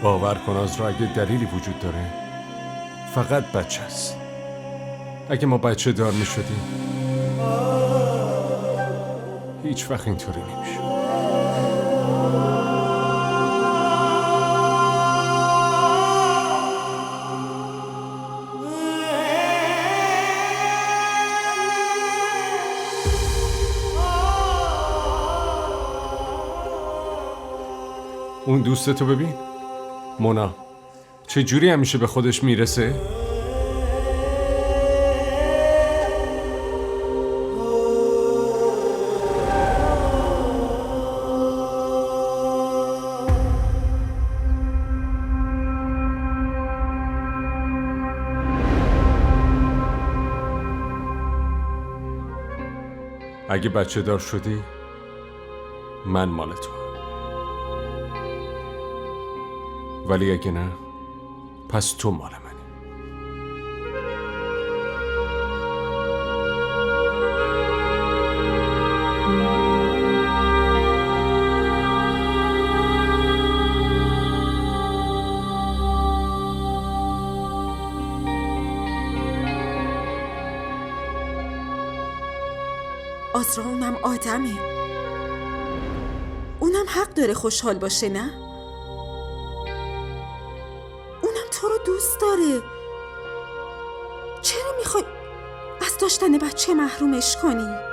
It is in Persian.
باور کن آزرا، اگه دلیلی وجود داره فقط بچه است. اگه ما بچه دار می شدیم هیچ وقت اینطوری نمیشه. اون دوستتو ببین مونا، چه جوری همیشه به خودش میرسه؟ اگه بچه دار شدی من مال تو، ولی اگه نه پس تو مال منی. آزرا اونم آدمه، اونم حق داره خوشحال باشه، نه؟ اونم تو رو دوست داره. چرا میخوای از داشتن بچه محرومش کنی؟